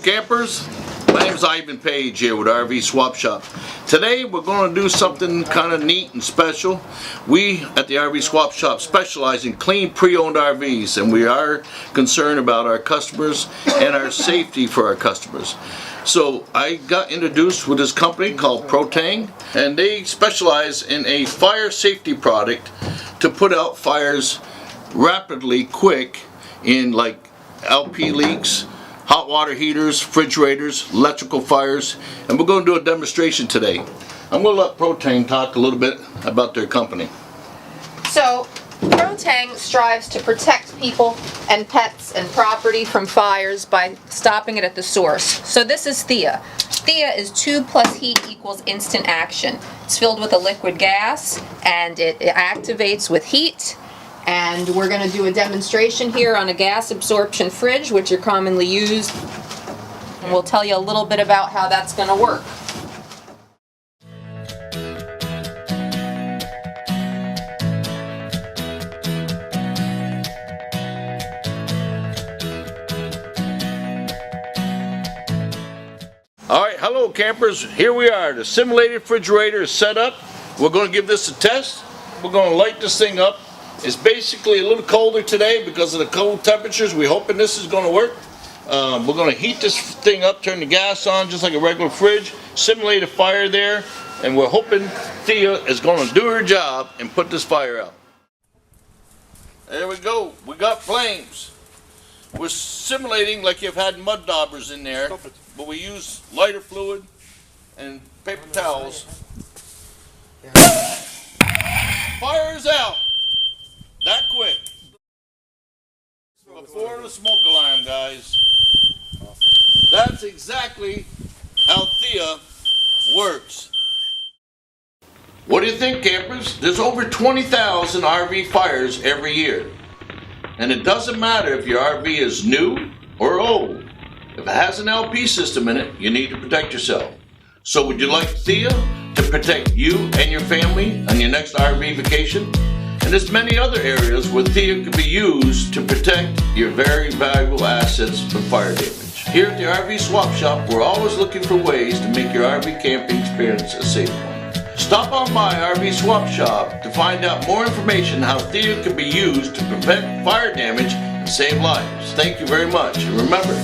campers, my name is Ivan Page here with RV Swapshop. Today we're going to do something kind of neat and special. We at the RV Swapshop specialize in clean pre-owned RVs, and we are concerned about our customers and our safety for our customers. So I got introduced with this company called Proteng, and they specialize in a fire safety product to put out fires rapidly, quick, in like LP leaks, hot water heaters, refrigerators, electrical fires, and we're going to do a demonstration today. I'm going to let Proteng talk a little bit about their company. So, Proteng strives to protect people and pets and property from fires by stopping it at the source. So this is THIA. THIA is 2 plus heat equals instant action. It's filled with a liquid gas and it activates with heat. And we're going to do a demonstration here on a gas absorption fridge, which are commonly used. And we'll tell you a little bit about how that's going to work. Alright, hello campers. Here we are. The simulated refrigerator is set up. We're going to give this a test. We're going to light this thing up. It's basically a little colder today because of the cold temperatures. We're hoping this is going to work. We're going to heat this thing up, turn the gas on just like a regular fridge, simulate a fire there, and we're hoping THIA is going to do her job and put this fire out. There we go. We got flames. We're simulating like you've had mud daubers in there, but we use lighter fluid and paper towels. Fire is out. That quick. Before the smoke alarm, guys. That's exactly how THIA works. What do you think, campers? There's over 20,000 RV fires every year. And it doesn't matter if your RV is new or old. If it has an LP system in it, you need to protect yourself. So would you like THIA to protect you and your family on your next RV vacation? And there's many other areas where THIA can be used to protect your very valuable assets from fire damage. Here at the RV Swap Shop, we're always looking for ways to make your RV camping experience a safe one. Stop on by RV Swap Shop to find out more information on how THIA can be used to prevent fire damage and save lives. Thank you very much. And remember,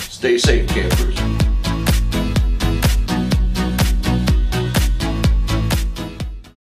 stay safe, campers.